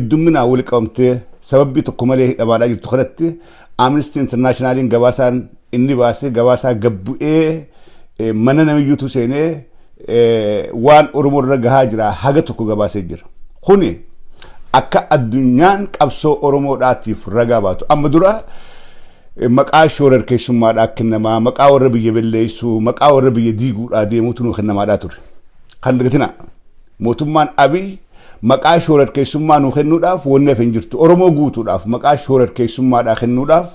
Dummina wal qabamtee sababbii tokko malee dhabaadhaa jirtu kanatti Amnesty Internationalin gabaasaan inni baasee gabaasaa gabbu'ee mana namiyyuutu seenee waan Oromoo irra gahaa jira haga tokko gabaasee jira. Kuni akka addunyaan qabsoo Oromoodhaatiif ragaa baatu. Amma dura maqaa shoorar keessummaadhaa kennamaa, maqaa warra biyya balleessuu, maqaa warra biyya diiguudhaa deemuutu nu kennamaadhaa ture. Kan dagatina mootummaan Abiy maqaa shoorar keessummaa nu kennuudhaaf wanni hafe hin jirtu. Oromoo guutuudhaaf maqaa shoorar keessummaadhaa kennuudhaaf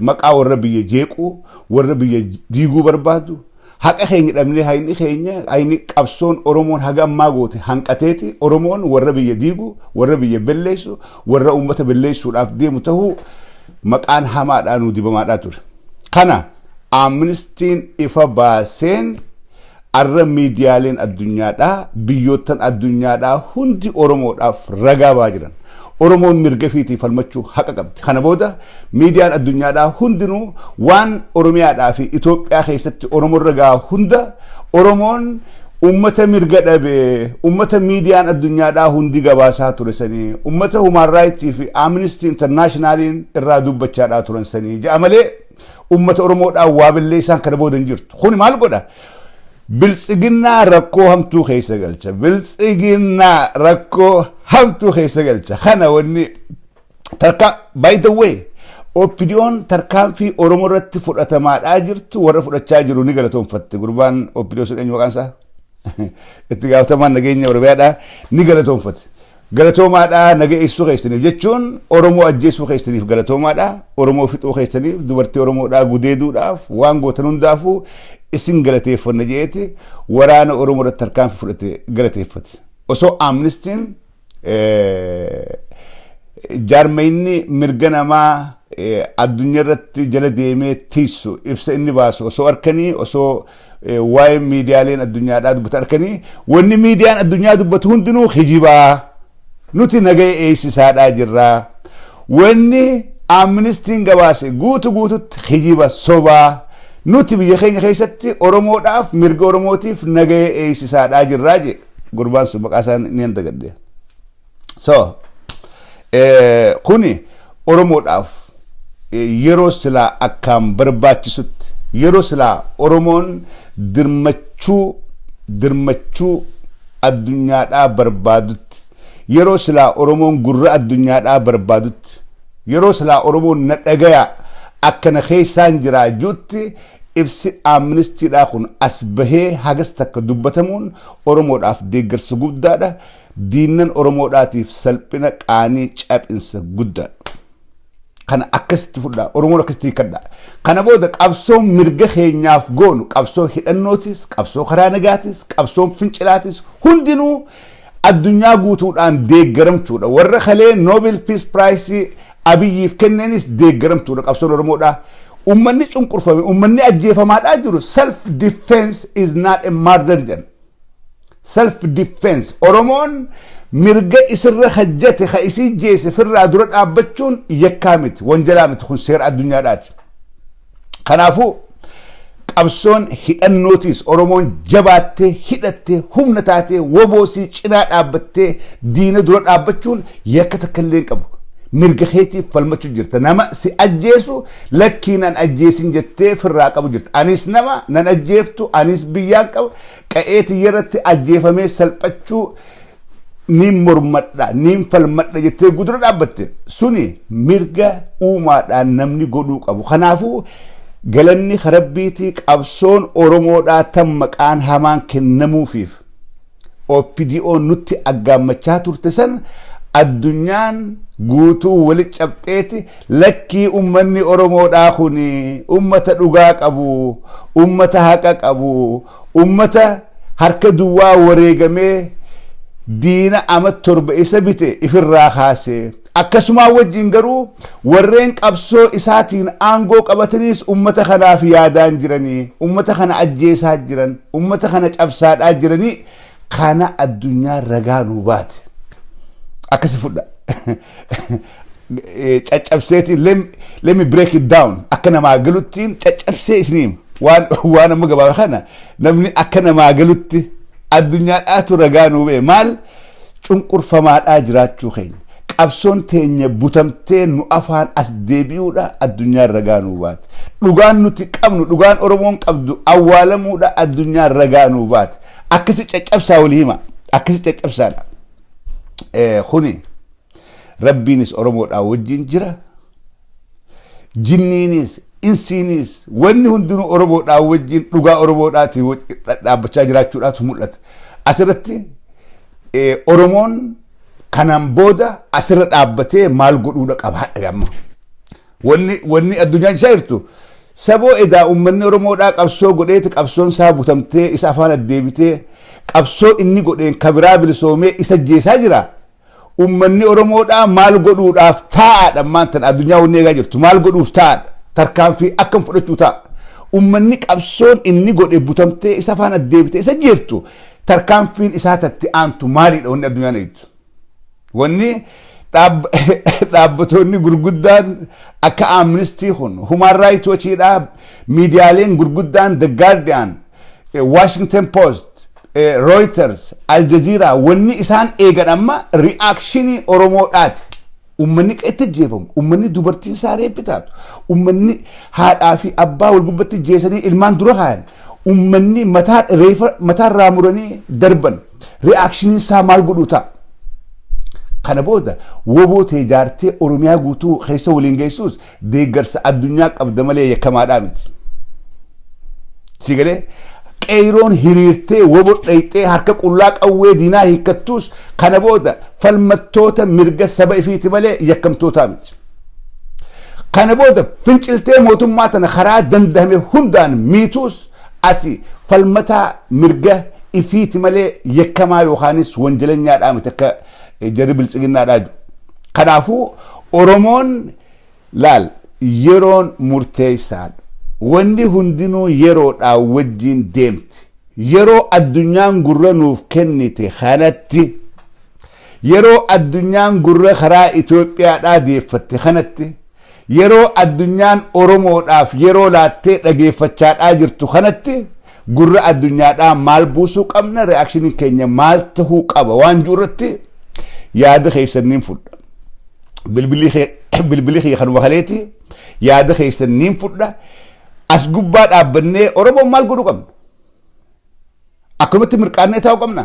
maqaa warra biyya jeequu, warra biyya diiguu barbaadu. Haqa keenya dhabnee hayni qabsoon Oromoon haga ammaa goote hanqateeti. Oromoon warra biyya diigu, warra biyya balleessu, warra uummata balleessuudhaaf deemu tahuu maqaan hamaadhaa nu dibamaadhaa ture. Kana Amnestiin ifa baaseen arra miidiyaaleen addunyaadhaa biyyoottan addunyaadhaa hundi Oromoodhaaf ragaa baa jiran. Oromoon mirga fiitii falmachuu haqa qabdi. Kana booda miidiyaan addunyaadhaa hundinuu waan Oromiyaadhaa fi Itoophiyaa keessatti Oromoo ragaa hunda Oromoon ummata mirga dhabe, ummata miidiyaan addunyaadhaa hundi gabaasaa ture sanii, ummata Human Rights fi Amnesty Internationalin irraa dubbachaadhaa turan sanii. Ja'a malee ummata Oromoodhaa waa balleessaan kana booda hin jirtu. Kuni maal godha? Biltsiginnaa rakkoo hamtuu keessa galcha. Biltsiginnaa rakkoo hamtuu keessa galcha. Kana wanni by the way Opinion tarkaanfii Oromoo irratti fudhatamaadhaa jirtu warra fudhachaa jiru ni galatoonfatte. Gurbaan Opinion sun eenyu maqaan isaa? Itti gaafatamaan nageenya Oromiyaadhaa ni galatoonfatte. Galatoomaadhaa nageessuu keessaniif jechuun Oromoo ajjeessuu keessaniif galatoomaadhaa, Oromoo fixuu keessaniif, dubartii Oromoodhaa gudeeduudhaaf waan gootan hundaafuu isin galateeffanna jeeti waraana Oromoo irratti tarkaanfii fudhate galateeffate. Osoo Amnestiin jaarmayni mirga namaa addunyaa irratti jala deemee tiisu ibsa inni baasu osoo arkanii, osoo waa'ee miidiyaaleen addunyaadhaa dubbatan arkanii, wanni miidiyaan addunyaa dubbatu hundinuu hijibaa nuti nagaya eeysisaadhaa jirraa. Wanni Amnestiin gabaase guututti hijiba sobaa. Nuti biyya keenya keessatti Oromoodhaaf mirga Oromootiif nagaya eeysisaadhaa jirraa je gurbaan sun maqaa isaan ni handagadde. So kuni Oromoodhaaf yeroo silaa akkaan barbaachisutti, yeroo silaa Oromoon dirmachuu addunyaadhaa barbaadutti, yeroo silaa Oromoon gurra addunyaadhaa barbaadutti, yeroo silaa Oromoon na dhagaya akkana keessaan jiraa juutti ibsi Amnestiidhaa kun as bahee hagas takka dubbatamuun Oromoodhaaf deeggarsa guddaadha. Diinnan Oromoodhaatiif salphina qaanii cabinsa guddaadha. Kana akkasitti fudhaa, Oromoon akkasitti hiikadha. Kana booda qabsoon mirga keenyaaf goonu, qabsoo hidhannootis, qabsoo karaa nagaatis, qabsoon fincilaatis hundinuu addunyaa guutuudhaan deeggaramtuudha. Warra kalee Nobel Peace Prize Abiyyiif kennanis deeggaramtuudha qabsoon Oromoodhaa. Ummanni cunqurfame, ummanni ajjeefamaadhaa jiru. Self defense is not a murder jedhan. Self defense. Oromoon mirga isirra hajjate ka isii jeese firraa dura dhaabbachuun yakkaa miti, wanjalaa miti, kun seera addunyaadhaati. Kanaafuu qabsoon hidhannootis Oromoon jabaattee hidhattee humna taatee woboosii cinaa dhaabbattee diina dura dhaabbachuun yakka takka illee hin qabu. Mirga keetiif falmachuu jirta. Nama si ajjeesu lakkii nan ajjeesin jettee firraa qabu jirta. Anis nama nan ajjeeftu, anis biyyaan qabu, qa'eeti yerratti ajjeefamee salphachuu niin mormadha, niin falmadha jettee gudura dhaabbatte. Suni mirga uumaadhaan namni godhuu qabu. Kanaafuu galanni Rabbiitii qabsoon Oromoodhaa tan maqaan hamaan kennamuufiif OPDO nutti aggaammachaa turte san addunyaan guutuu walitti cabxeeti lakkii ummanni Oromoodhaa kuni ummata dhugaa qabu, ummata haqa qabu, ummata harka duwwaa wareegamee diina ama torba isa bite ifirraa kaase. Akkasuma wajjin garuu warreen qabsoo isaatiin aangoo qabataniis ummata kanaaf yaadaan jiranii, ummata kana ajjeesaa jiran, ummata kana cabsaadhaa jiranii. Kana addunyaa ragaa nuu baate. Akkasi fudha. Caccabseetiin let me break it down. Akka namaa galuttiin caccabsee isiniim waan amma gabaabaa kana namni akka namaa galutti addunyaadhaatu ragaa nuu ba'e. Maal cunqurfamaadhaa jiraachuu keenya qabsoon teenya butamtee nu afaan as deebi'uudha addunyaa ragaa nuu baate dhugaan nuti qabnu dhugaan oromoon qabdu awwaalamuudha addunyaa ragaa nuu baate akkasi caccabsaa walii hima akkasi caccabsaadha kuni rabbiinis oromoodhaa wajjin jira jinniinis insiinis wanni hundinuu oromoodhaa wajjin dhugaa oromoodhaati dhaabbachaa jiraachuudhaatu mul'ata asirratti oromoon kanaan booda asirra dhaabbatee maal godhuudha qabaadha gamma wanni addunyaan isaa jirtu saboo edaa ummanni oromoodhaa qabsoo godheeti qabsoon isaa butamtee isa afaan addeebitee qabsoo inni godheen kabiraa bilisoomee isa jeesaa jira ummanni oromoodhaa maal godhuudhaaf taa'aadha maantan addunyaa wanni eegaa jirtu maal godhuuf taa'aadha tarkaanfii akkam fudhachuu ta'a ummanni qabsoon inni godhe butamtee isa afaan addeebitee isa jeeftu tarkaanfiin isaa tatti aantu maaliidha wanni addunyaan eegtu wanni dhaabbatoonni gurguddaan akka Amnesty kun Human Rights Watchidha miidiyaaleen gurguddaan The Guardian Washington Post Reuters Al Jazeera wanni isaan eegan amma reactionii oromoodhaati ummanni qeetti jeefamu ummanni dubartiin isaa reebbitaatu ummanni haadhaa fi abbaa wal gubbatti jeesanii ilmaan dura kaayan ummanni mataa irraa muranii darban reactionii isaa maal godhu ta'a kana booda woboo ta'e jaartee oromiyaa guutuu keessa waliin geessuus deeggarsa addunyaa qabda malee yakkamaadhaa miti sigalee qeeroon hiriirtee woboo dhayxee harka qullaa qawwee diinaa hiikkattuus kana booda falmattoota mirga saba ifiiti malee yakkamtootaa miti kana booda finciltee mootummaa tana karaa dandahame hundaan miituus ati falmataa mirga ifiiti malee yakkamaa yookaanis wanjalanyaadhaa miti akka jarri biltsiginnaadhaa jiru kanaafuu oromoon laal yeroon murteessaadha wanni hundinuu yeroodhaa wajjin deemti yeroo addunyaan gurra nuuf kennite kanatti yeroo addunyaan gurra karaa Itoophiyaadhaa deeffatte kanatti yeroo addunyaan oromoodhaaf yeroo laattee dhageeffachaadhaa jirtu kanatti gurra addunyaadhaa maal buusuu qabna reakshinii keenya maal tahuu qaba waan jirratti yaada keessaniin fudha bilbilii kiyya kan wakaleeti yaada keessaniin fudha as gubbaa dhaabbannee oromoon maal godhuu qabna akkumatti mirqaannee taa'uu qabna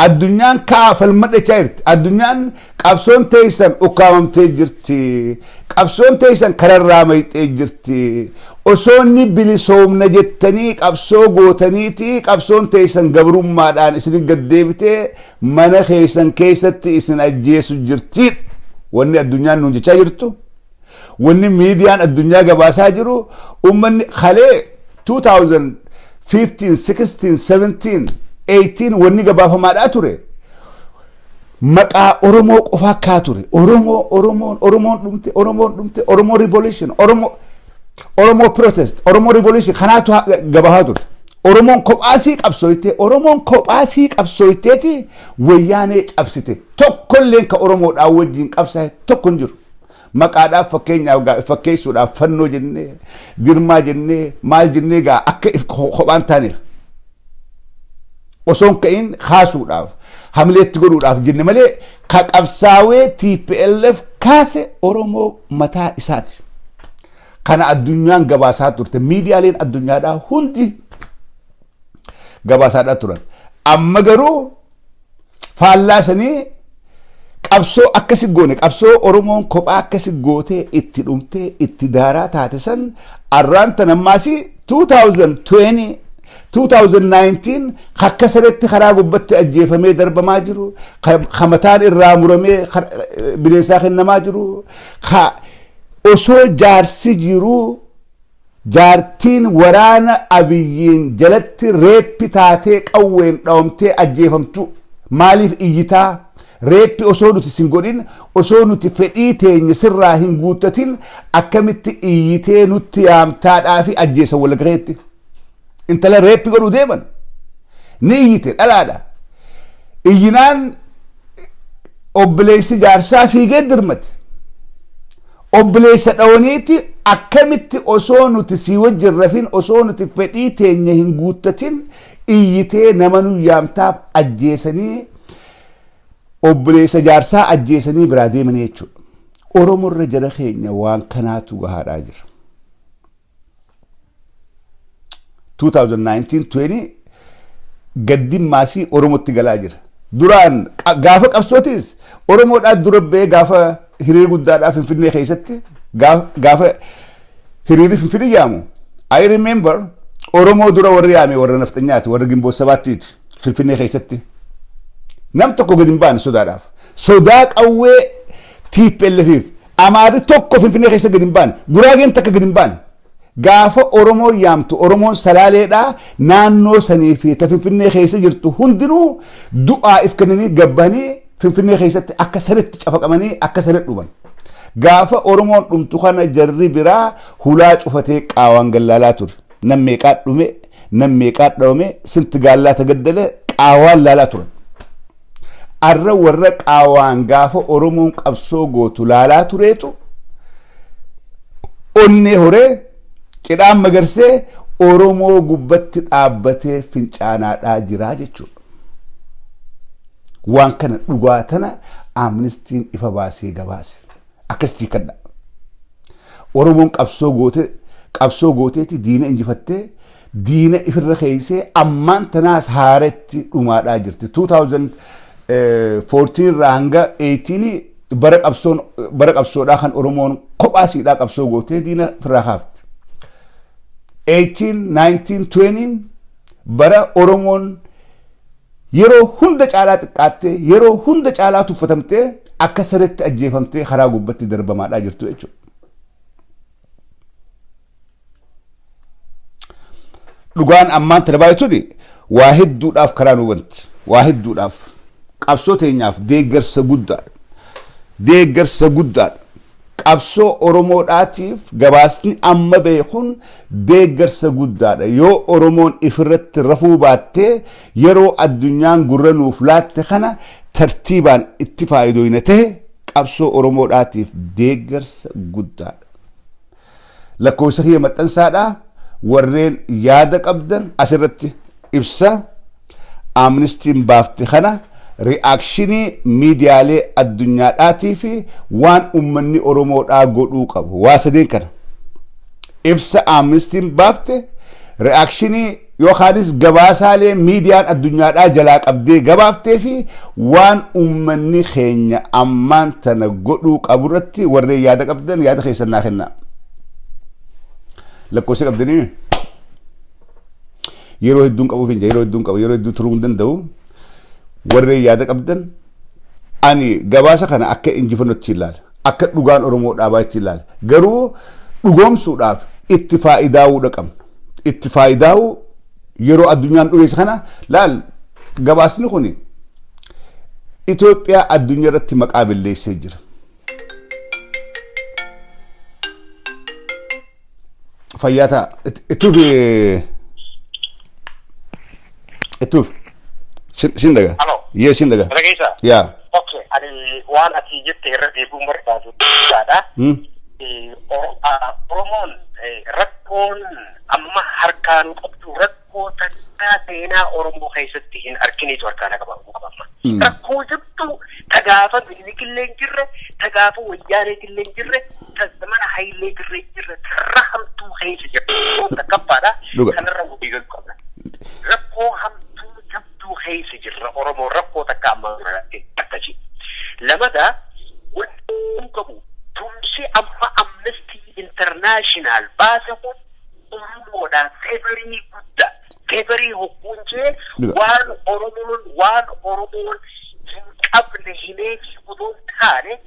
addunyaan falmadhachaa jirti addunyaan qabsoon teessan ukkaamamtee jirti qabsoon teessan kararraa mayxee jirti osoonni bilisoomna jettanii qabsoo gootaniiti qabsoon teessan gabrummaadhaan isin gaddeebitee mana keessan keessatti isin ajjeesu jirti wanni addunyaan nuun jechaa jirtu wanni miidiyaan addunyaa gabaasaa jiru ummanni kalee 2015 16 17 18 wanni gabaafamaadhaa ture maqaa oromoo qofaa kaa ture oromoon dhumte oromoo revolution oromoo protest oromoo revolution kanaatu gabaafaa ture oromoon kophaasii qabsooyteeti wayyaanee cabsite tokkolleen ka oromoodhaa wajjin qabsaa'e tokko hin jiru maqaadhaaf fakkeenyaaf fakkeessuudhaaf fannoo jennee dirmaa jennee maal jennee gaa akka kophaan taaneef osoon ka'in kaasuudhaaf hamleetti godhuudhaaf jenne malee ka qabsaawee TPLF kaase oromoo mataa isaati kana addunyaan gabaasaa turte miidiyaaleen addunyaadhaa hundi gabaasaadhaa turan amma garuu faallaasanii qabsoo akkasi goone qabsoo oromoon kophaa akkasi gootee itti dhumtee itti daaraa taate san arraan tan ammaasi 2019 akka saretti karaa gubbatti ajjeefamee darbamaa jiru kamataan irraa muramee bineensaa kennamaa jiru osoo jaarsi jiru jaartiin waraana abiyyiin jalatti reeppi taatee qawween dhawamtee ajjeefamtu maaliif iyyitaa reeppi osoo nuti sin godhin osoo nuti fedhii teenya sirraa hin guuttatin akkamitti iyyitee nutti yaamtaadhaa fi ajjeesa walagaheetti intala reeppi godhuu deeman ni iyyite dhalaadha iyyinaan obboleessi jaarsaa fiigee dirmate obboleessa dhawaniiti akkamitti osoo nuti si wajjin rafin osoo nuti fedhii teenya hin guuttatin iyyitee nama nu yaamtaaf ajjeesanii obboleessa jaarsaa ajjeesanii biraa deemanii jechuudha. Oromoorra jara keenya waan kanaatu gahaadhaa jira. 2019-20 gaddin maasii Oromotti galaa jira. Duraan gaafa qabsootis Oromoodhaa dura ba'ee gaafa hiriira guddaadhaa Finfinnee keessatti gaafa hiriirri Finfinnee yaamu. I remember Oromoo dura warri yaame warra naftanyaati warra Gimboo Sabaattiiti Finfinnee keessatti. Nam tokko gadi hin baane sodaadhaaf. Sodaa qawwee TPLF Amaari tokko Finfinnee keessa gadi hin baane. Guraageen takka gadi hin baane. Gaafa Oromoo yaamtu Oromoon salaaleedhaa naannoo sanii fi Finfinnee keessa jirtu hundinuu du'aa if kennanii gabbanii Finfinnee keessatti akka saritti cafaqamanii akka saritti dhuman. Gaafa Oromoon dhumtu kana jarri biraa hulaa cufatee qaawaan gallaalaa ture. Nam meeqaa dhume, nam meeqaa dhawame, sinti gaallaa tagaddale qaawaan laalaa turan. Arra warra qaawaan gaafa Oromoon qabsoo gootu laalaa tureetu onnee horee qidhaan magarsee Oromoo gubbatti dhaabbatee fincaanaadhaa jiraa jechuudha. Waan kana dhugaa tana Amnistiin ifa baasee gabaase. Akkasitti kadha. Oromoon qabsoo gooteeti diina injifattee diina ifirra keessee ammaan tanaas haaretti dhumaadhaa jirti. 2014 irraa hanga 18 bara qabsoodhaa kan Oromoon kophaasiidhaa qabsoo gootee diina ifirraa kaafte. 18, 19, 20 bara Oromoon yeroo hunda caalaa xiqqaattee yeroo hunda caalaa tuffatamtee akka saritti ajjeefamtee karaa gubbatti darbamaadhaa jirtu jechuudha. Dhugaan ammaan tana baay'atuuni waa hedduudhaaf karaa nu wanti waa hedduudhaaf qabsoo teenyaaf deeggarsa guddaadha. Qabsoo Oromoodhaatiif gabaasni amma beekun deeggarsa guddaadha. Yoo Oromoon ifirratti rafuu baattee yeroo addunyaan gurra nuuf laatte kana tartiibaan itti faayidoyna ta'e qabsoo Oromoodhaatiif deeggarsa guddaadha. Lakkoofsa kiyya maxxansaadhaa warreen yaada qabdan asirratti ibsa Amnistiin baafte kana reakshinii miidiyaalee addunyaadhaatii fi waan ummanni Oromoodhaa godhuu qabu. Waa sadeen kana ibsa Amnistiin baafte reakshinii yookaanis gabaasaalee miidiyaan addunyaadhaa jalaa qabdee gabaaftee fi waan ummanni keenya ammaan tana godhuu qaburratti warreen yaada qabdan yaada keessan naa kennaa. Lakkoofsa qabdanii yeroo hedduun qabuuf hin yeroo hedduu turuu hin danda'u. Warreen yaada qabdan ani gabaasa kana akka injifannootti ilaala. Akka dhugaan Oromoodhaa baay'ee ilaala. Garuu dhugoomsuudhaaf itti faayidaa'uudha qabna. Itti faayidaa'uu yeroo addunyaan dhugeessa kana laal gabaasni kun Itoophiyaa addunyaa irratti maqaa balleessee jira. Fayyaata ituuf Sindaga. Hello. Yes, Sindaga. Ragisa. Yeah. Okay. Ani waan ati jette irra deebi'uu barbaadu jechaadha. Oromoon rakkoon amma harkaan qabdu rakkoo takkaa seenaa Oromoo keessatti hin argineetu harkaan qabamu. Rakkoo jabduu tagaafa bilikillee hin jirre, tagaafa wayyaaneetillee hin jirre, mana hayileetillee hin jirre, tarra hamtuu keessa jirtu. Takkaffaadha. Kanarra guddigaa qabna. Rakkoo hamtuu jabduu keessa jirra Oromoo rakkoo takka amma akkasi. Lamada wanti qabu tumsi amma Amnesty International baase kun Oromoodhaan feebarii guddaa feebarii hogguunjee waan Oromoon hin qabne hineefi utuu taane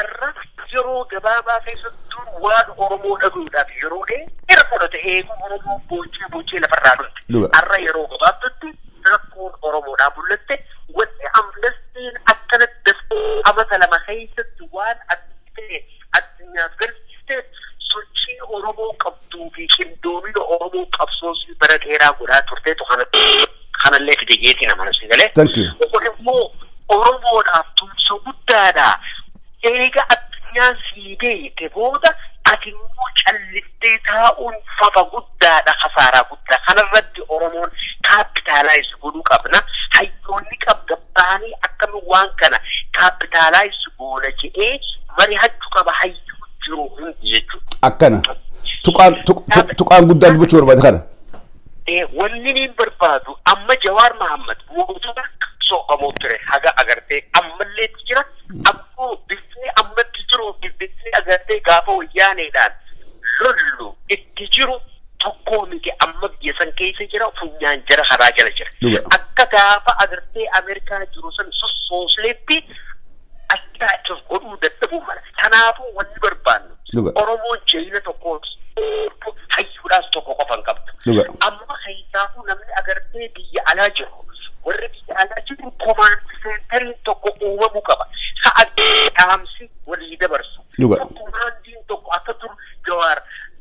arra yeroo gabaabaa keessattuu waan Oromoo dhabuudhaaf yeroo dheeraa fudhate eeguu Oromoo boocee lafarraa dhufte arra yeroo gabaabdutti rakkoon Oromoodhaa bullatte wanti Amnestiin akkanatti amata lama keessatti waan addunyaaf galchite sochii Oromoo qabduu fi qindoomina Oromoo qabsoosii bara dheeraa godhaa turteetu kanallee fidegeetii nama si galee. Kun immoo Oromoodhaaf tumsa guddaadha. Eega addunyaan sii beekte booda ati immoo calliftee taa'uun fafa guddaadha khasaaraa guddaa kanarratti Oromoon kaapitaalaayiz godhuu qabna hayyoonni qabdabbaanii akkami waan kana kaapitaalaayiz goona jedhee mari'achuu qaba hayyuu jiru hundi jechuudha. Akkana tuqaan guddaan dubbachuu barbaade kana. Wanni niin barbaadu amma Jawaar Mahammad mootummaa soqamoo ture haga agartee ammallee jira akkoo bifni ammatti jiru bifni agartee gaafa wayyaaneedhaan lollu itti jiru tokkoo miti amma biyya san keessa jira funyaan jara haraa jala jira akka gaafa agartee Ameerikaa jiru san sossooseetti akka achas godhuu dadhabuu mala kanaafuu wanni barbaannu Oromoon jeeyina tokkooti hayyuudhaas tokko qofan qabdu amma haysaafuu namni agartee biyya alaa jiru warri biyya alaa jiru komaandi seentariin tokko uumamuu qaba sa'a dhaamsi walii dabarsu komaandiin tokko akka dur Jawaar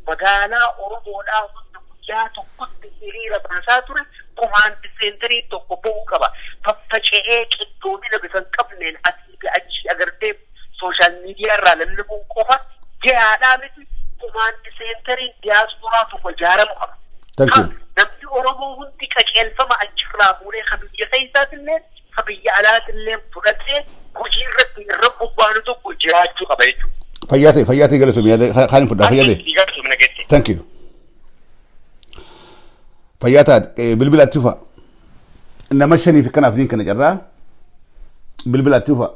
magaalaa Oromoodhaa hunda guyyaa tokkotti hiriira baasaa ture komaandi seentariin tokko ba'uu qaba faffaca'ee qiddoomina bifa hin qabneen asii fi achi agartee sooshaal miidiyaa irraa lallabuun qofa jihaadhaa miti komaandi seentariin diyaasporaa tokko ijaaramu qaba. Namni Oromoo hundi qajeelfama achirraa fuudhee kabiyya keessaatillee kabiyya alaatillee fudhatee hojii irratti irra bobbaanu tokko jiraachuu qaba jechuudha. Fayyaatee galatoomii kan fudhaa fayyadee. Thank you. Fayyaataa bilbilaatti ufa nama shaniif kanaaf niin kana carraa bilbilaatti ufa.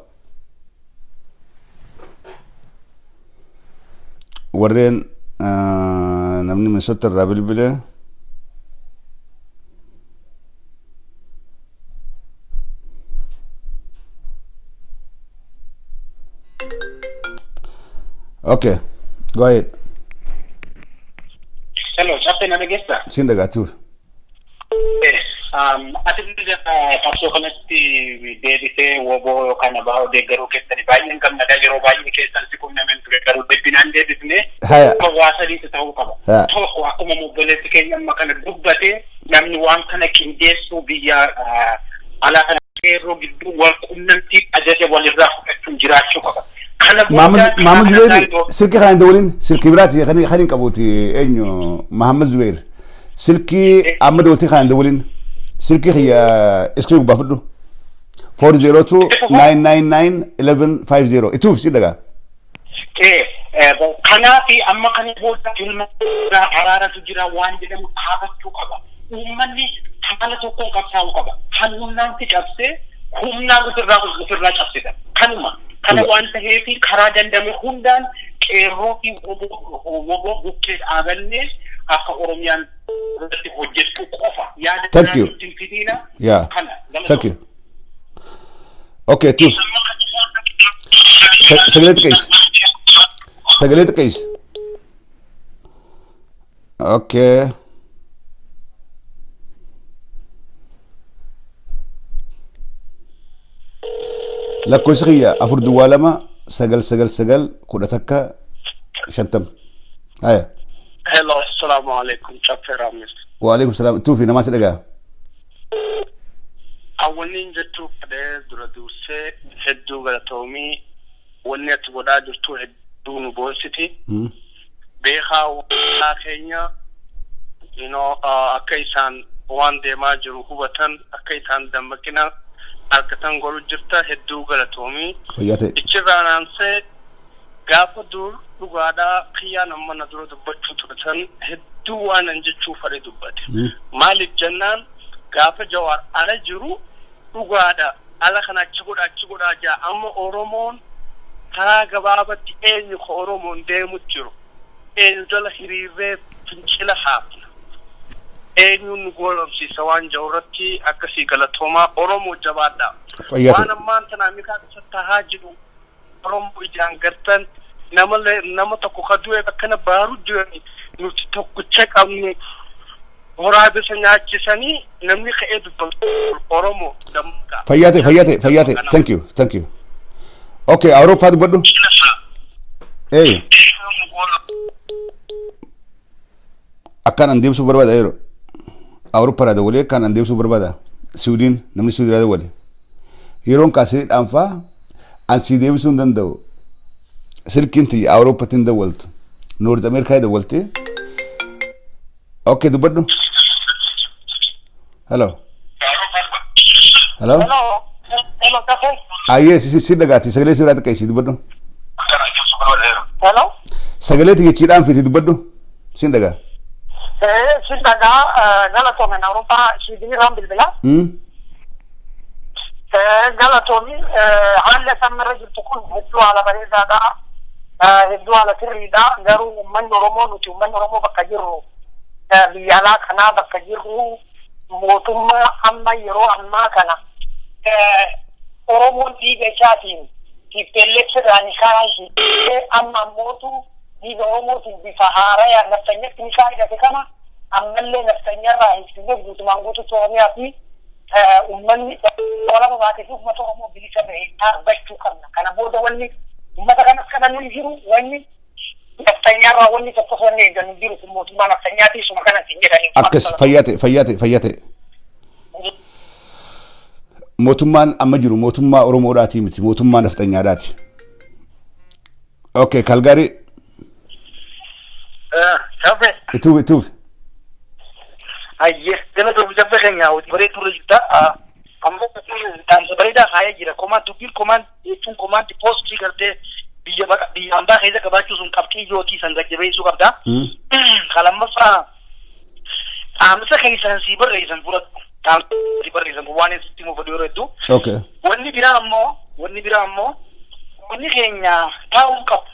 Warreen namni Minnesota irraa bilbile okay go ahead. Hello, Captain Anagesta. Sinda gatuuf. Asirratti qabsoo kanatti deebisee woboo yookaan abaa deeggaruu keessanii baay'een gammadaa yeroo baay'ee keessan si qunnameen ture garuu deebinaan deebisnee waa sadiitu ta'uu qaba. Tokko akkuma obboleessi keenya amma kana dubbatee namni waan kana qindeessuu biyya alaa kana yeroo gidduu wal qunnamtii ajaja walirraa fudhachuun jiraachuu qaba. Mahamad Zubair silkii kan dawlin silkii biraati kan qabuuti eenyu Mahamad Zubair silkii amma dawltii kan dawlin silkii khiyya iskriin baafadhu 402-999-1150 ituuf si dagaa. Kanaafi amma kana booda filma araaratu jira waan jedhamu dhaabachuu qaba. Uummanni haala tokkoon qabsaa'uu qaba. Kan humnaanti cabsee humnaan ofirraa cabsita. Kanuma. Kana waan ta'eefi karaa dandame hundaan qeerroo fi woboo bukkee dhaabannee akka Oromiyaan irratti hojjechuu qofa yaada kanaan ittiin fidiina kana. Thank you. Okay, tuuf. Sagalee xiqqeessi. Okay. lakkoofsa kiyya 422-999-10 haya. Hello, assalamu alaikum. Chapter Ramis. Wa alaikum salam. Tuufi nama si dhagaa. Awwalin jettuu fadhee dura dursee hedduu galatoomii wanni ati godhaa jirtu hedduu nu boonsiti. Beekaa waa keenya akka isaan waan deemaa jiru hubatan akka isaan dammaqina argatan godhu jirta hedduu galatoomii. Ichirraan aansee gaafa dur dhugaadhaa kiyyaa nama na dura dubbachuu turtan hedduu waan an jechuu fadhe dubbate. Maaliif jennaan gaafa Jawaar ala jiru dhugaadha ala kana achi godhaa jaa amma Oromoon karaa gabaabatti eenyu ka Oromoon deemu jiru eenyu jala hiriirree fincila haafna eenyu nu goolomsiisa waan jawratti akkasii galatoomaa Oromoo jabaadha. Waan ammaan tanaa mikaa keessatti haa jiru Oromoo ijaan gartan nama tokko ka du'e akkana baaruu jirani nuti tokkicha qabnu waraabessa nyaachisanii namni ka'ee dubbatu Oromoo dammaqa. Fayyaate. Thank you. Okay, Awurooppaa dubbadhu. Akkaan an deebisuu barbaada yeroo Awurooppaadhaa dabalee akkaan an deebisuu barbaada. Siwiidiin namni Siwiidinaa dabalee yeroon kaasee dhaanfaa an sii deebisuu hin danda'u. Silkiin tiyya Awurooppaatiin dawwaltu North America da walte. Okay, dubaddu. Hello. Hello. Hello, cafe. Yes, si dagati sagale si rata kaisi dubaddu. Hello. Sagale ti chidam fiti dubaddu. Sin daga. Sin daga Galatomi in Europa si diniram bilbila. Galatomi halle samra jittukun heddu ala barizada heddu ala tirida garu man Oromo nuti man Oromo bakka jirru biyala kana bakka jirru mootumma amma yeroo ammaa kana Oromoon dhiiga isaatiin tippelleessirraani kaayee amma mootu dhiiga Oromootiin bifa haaraya naftanyatti ni kaayidate kana ammallee naftanyarraa hiiksisee guutumaan guututti Oromiyaa fi uummanni walaba baatee fi uummata Oromoo bilisa bahee dhaabbachuu qabna. Kana booda wanni uummata kanas kana nuyi jiru wanni naftanyarraa wanni tokkos wanni eeggannu jiru kun mootummaa naftanyaatii suma kanas hin jedhanii. Akkas fayyate. Mootummaan amma jiru mootummaa Oromoodhaati miti mootummaa naftanyaadhaati. Okay, Calgary. Cafe. Ituuf. Ayye, gana to bijabbe kenya o bare to rejita ammo tan bare da haye gira command to bill command etun command post garte biya baka biya amba khayda ka bachu sun kapki jo ki san zakje bai su kabda khalam fa amsa khaysan si bar reason pura tan si bar reason wani sistemo video redu Okay. wonni bira ammo wonni kenya taw kap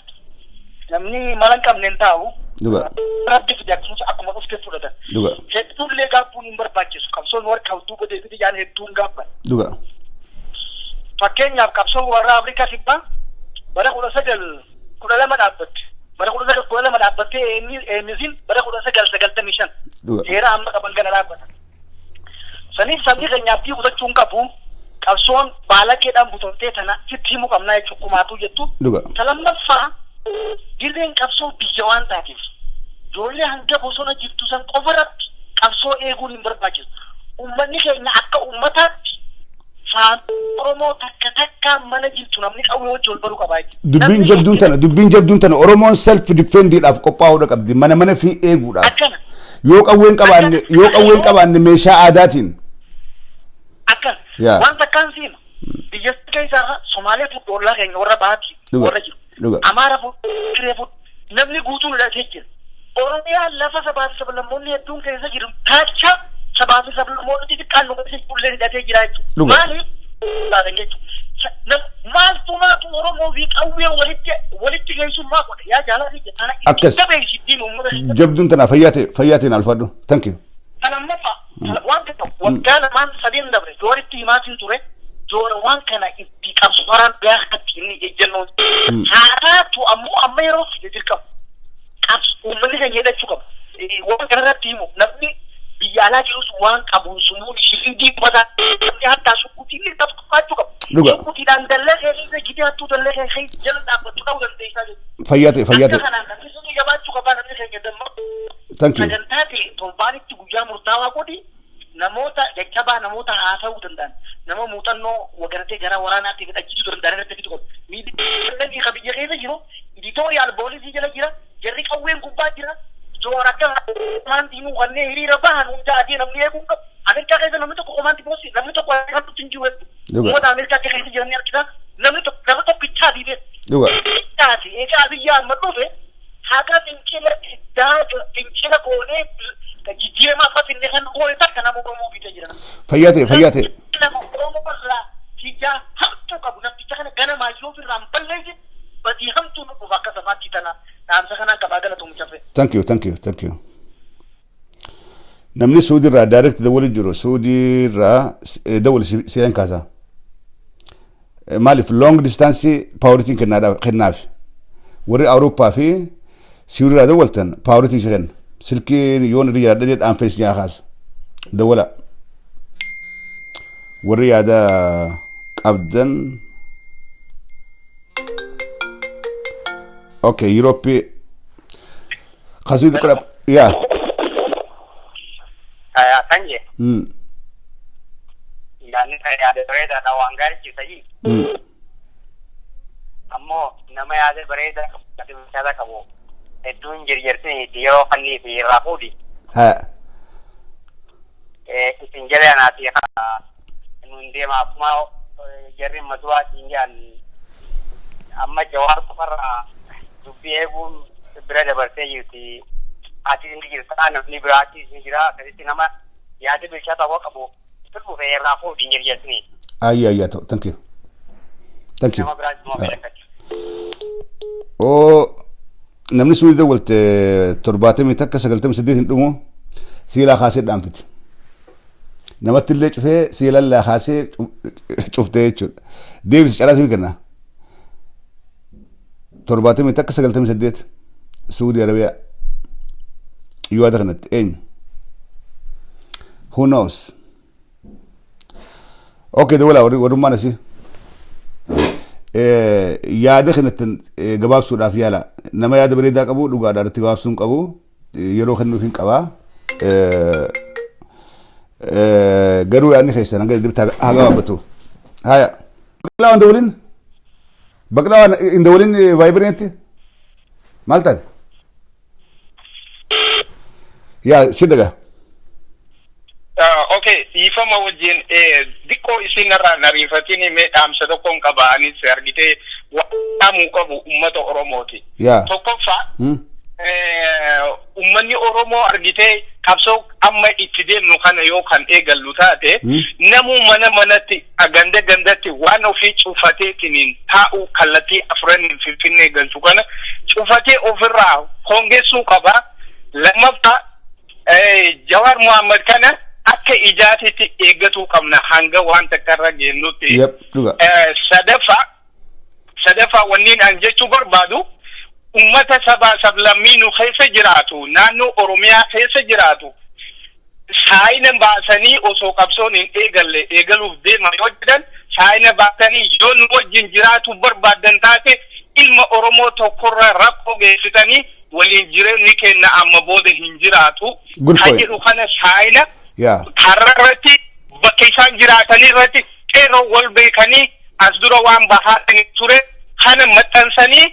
namni malan kam nen taw Duga. Rabbi jakku akuma ufte fudata. Duga. Hedduun lee gaafuun hin barbaachisu qabsoon warra hawtuu godhee fi jaan hedduun gaafan. Duga. Fakkeenyaaf qabsoon warra Afrikaa kibbaa bara 1912 dhaabbatte. Bara 1912 dhaabbattee eenyusin bara 1995. Duga. Seera amma qaban kana dhaabbata. Saniif sabni keenyaaf bii kutachuun qabu qabsoon baalakeedhaan butoftee tana sitti himuu qabnaa jechuun kumaatu jettu. Duga. Lammaffaa dirreen qabsoo biyya waan taateef ijoollee hanga bosona jirtu san qofarratti qabsoo eeguun hin barbaachisu. Uummanni keenya akka uummataatti saan Oromoo takka mana jirtu namni qawwee wajjin wal baruu qabaa jechuudha. Dubbiin jabduun tana Oromoon self defendiidhaaf qophaa'uudha qabdi mana mana fi eeguudhaaf. Akkana. Yoo qawween qabaanne meeshaa aadaatiin. Akkana. Wanta akkaan siima. Biyya keessaa Somaalee fuudhollaa keenya warra baati warra jiru. Amara fuudhee namni guutuun hidhatee jira. Oromiyaa lafa sabaa fi sablammoonni hedduun keessa jiru taacha sabaa fi sablammoonni xixiqqaan nuti fuullee hidhatee jira jechuudha. Maaliif? Laalan jechuudha. Maaltu Oromoo fi qawwee walitti geessummaa godhe yaa jaalala fi jala. Akkas. Jabduun tana fayyaatiin alfadhu. Thank you. Kana mafa waan ta'u waggaa lamaan sadeen dabre jooritti himaatiin ture. Joora waan kana itti qabsooraan gaafatti inni ejjennoon haaraatu amma yeroo fi dirqamu uummanni keenya hidhachuu qaba. Waan kanarratti himu namni biyya alaa jirus waan qabuun sumuun shilingii mataa hattaa sukkuutii inni qabaachuu qaba. Sukkuutiidhaan dallee keessa gidee hattuu dallee keessa jala dhaabbachuu qabu dandeessaa jechuudha. Fayyate. Kanaan namni sun jabaachuu qabaa namni keenya damma. Sagantaa ta'e torbaanitti guyyaa murtaawaa godhi. Namoota jajjabaa namoota haasa'uu danda'an nama muuxannoo wagaratee gara waraanaatti fidhachiisuu danda'an irratti fidu qabu. Miidhagina kan biyya keessa jiru editorial poolisii jala jira jarri qawween gubbaa jira joora akka komaandiinuu kanneen hiriira bahan hundaa adii namni eeguu qabu. Ameerikaa keessa namni tokko komaandii poosii namni tokko kan nutti hin jiru. Uummata Ameerikaa keessa jiran argina namni tokko bichaa diibee. Taati egaa biyya amma dhufe haqa fincila koonee jijjiirama afat inni kan goone takka nama Oromoo bitee jira. Fayyate. Nama Oromoo irraa tijaa hamtuu qabu namticha kana ganamaa yoo firraan balleessi badii hamtuu nu dhufa akka samaatti tana dhaamsa kanaan qabaa galatu mucafe. Thank you. Namni Suudii irraa direct dawwali jiru Suudii irraa dawwali seen kaasaa. Maaliif long distance priority kennaaf warri Awurooppaa fi Suudii irraa dawwaltan priority kenna. Silkii yoon irra yaadadee dhaanfees nyaakaas dawwala warri yaada qabdan. Okay, Europe kasuu dhaqab yaa. Kanje. Yaani yaada bareeda na waan gaarii jisayi. Ammoo nama yaada bareeda qabu hedduun jirjirtanii yeroo kannii fi irraa fuudhi. Isin jala anaati nuun deema akkuma jarri matuwaatiin jaan amma jawaar qofarraa dubbii eeguun bira dabarsee jirti. Ati inni jirta namni biraatti isin jira akkasitti nama yaada bilchaataa waa qabu firuu fi irraa fuudhi jirjirtanii. Ayyaa ta'u thank you. Nama biraatti moo beekati. Namni suudii dawwalte 70 takka 98 hin dhumu siilaa kaasee dhaanfite. Namatti illee cufee siilallee kaasee cuftee jechuudha. Deebisi calaa sii kenna. 70 takka 98 Suudii Arabiyaa. Yoo ada kanatti eenyu? Who knows? Okay, dawwala warrummaan asii. Yaada kanatti gabaabsuudhaaf yaala. Nama yaada bareedaa qabu dhugaadhaa irratti gabaabsuun qabu yeroo kennuuf hin qabaa. Garuu yaadni keessan hanga dibta haa gabaabbatu. Haya. Baqlaa waan dawwaliin? Baqlaa waan hin dawwaliin vaayibirineetti? Maal taate? Yaa si dhagaa. Okay, ifama wajjin dikkoo isinirraa nariifatiin mee dhaamsa tokkoon qaba anis argitee waamuu qabu uummata Oromooti. Tokkoffaa uummanni Oromoo argitee qabsoo amma itti deemnu kana yoo kan eegallu taate namuu manatti gandatti waan ofii cufateetiin taa'u kallattii afran Finfinnee galchu kana cufatee ofirraa hongeessuu qaba. Lammaffaa Jawaar Mohaammed kana akka ijaatitti eeggatu qabna hanga waan takkarra geennutti. Sadaffaa wanniin an jechuu barbaadu ummata sablammii nu keessa jiraatu naannoo Oromiyaa keessa jiraatu saayina baasanii osoo qabsoon hin eegaluuf deema yoo jedhan saayina baasanii yoo nu wajjin jiraatu barbaadan taate ilma Oromoo tokkorra rakkoo geessitanii waliin jireenyi kenna amma booda hin jiraatu. Kan jedhu kana saayina karra irratti bakka isaan jiraatanii irratti qeerroo wal beekanii as dura waan bahaatanii ture kana maxxansanii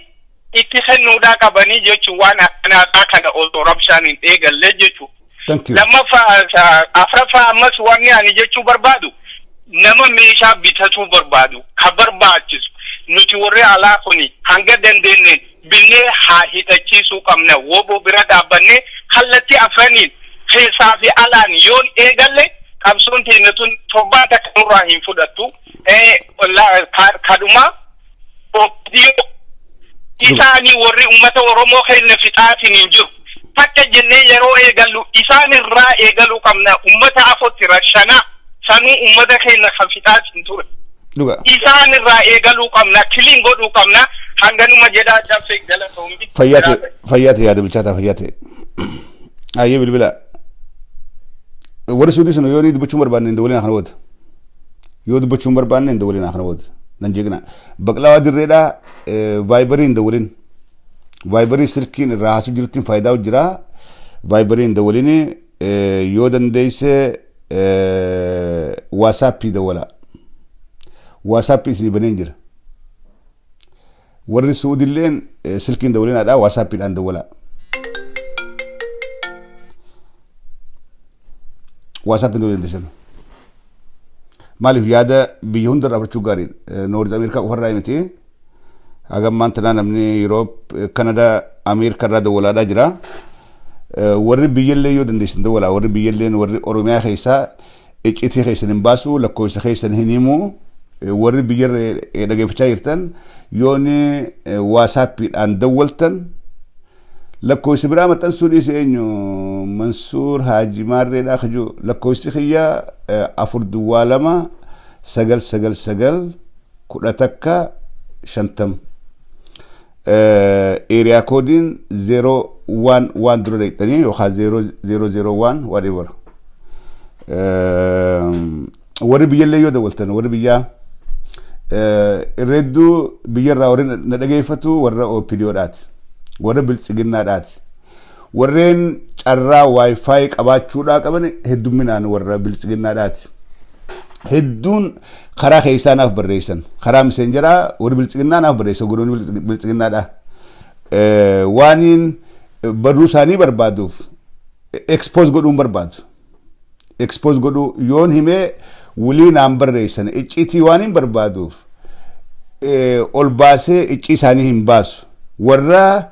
itti kennuudhaa qabanii jechuun waan akkanaa kana osoo rabshaan hin eegalle jechuudha. Afraffaa ammas wanni ani jechuu barbaadu nama meeshaa bitachuu barbaadu ka barbaachisu nuti warri alaa kuni hanga dandeenyeen binnee haa hidhachiisuu qabna woboo bira dhaabbannee kallattii afraniin keessaa fi alaan yoon eegalle qabsoon teenya tun torbaata kanurraa hin fudhattu. Kadhuma isaanii warri uummata Oromoo keenya fixaatiin hin jiru. Takka jennee yeroo eegallu isaan irraa eegaluu qabna. Uummata afotti rashanaa sanuu uummata keenya kan fixaatiin ture. Isaan irraa eegaluu qabna. Kiliin godhuu qabna. Hanganuma jedhaa cabsee galatoombi. Fayyaate yaada bilchaataa fayyaate. Ayyee bilbila. Warri Suudii sun yoo dubbachuun barbaanne hin dawwaliin kana wooda. Yoo dubbachuun barbaanne hin dawwaliin kana wooda. Nan jeeqna. Baqlaa dirreedhaa vaayibarii hin dawwaliin. Vaayibarii sirkiin irraa haasuu jirtiin faayidaa jira. Vaayibarii hin dawwaliin yoo dandeesse waasaappii dawwala. Waasaappii isin baneen jira. Warri Suudiilleen sirkiin dawwaliinaadhaa waasaappiidhaan dawwala. Waasaappii dawwaliin dandeessan. Maaliif yaada biyya hundarraa fudhachuu gaariidha. Noorz Ameerikaa qofarraa miti. Hagammaan tanaa namni Yuroop, Kanadaa, Ameerikaa irraa dawwalaadhaa jira. Warri biyyallee yoo dandeessan dawwalaa. Warri biyyalleen warri Oromiyaa keessaa icciitii keessan hin baasu, lakkoofsa keessan hin himu. Warri biyyarra dhageeffachaa jirtan yoon waasaappiidhaan dawwaltan lakkoofsi biraa maxxansuu dhiise eenyu Mansuur Haaji Maarreedhaa kajuu lakkoofsi kiyyaa 42999 Area koodiin 011 dura deeqxanii yookaan 0001 whatever. Warri biyyallee yoo dawwaltan warri biyyaa irreedduu biyyarraa warri na dhageeffatu warra OPDOdhaati. Warra biltsiginnaadhaati. Warreen carraa waayifaayi qabaachuudhaa qaban heddumminaan warra biltsiginnaadhaati. Hedduun karaa keessaa naaf barreessan. Karaa miseenjaraa warri biltsiginnaa naaf barreessan gurguruu biltsiginnaadha. Waaniin barruu isaanii barbaaduuf expose godhuun barbaadu. Expose godhuu yoon himee wulii naan barreessan icciitii waan hin barbaaduuf ol baasee iccii isaanii hin baasu. Warra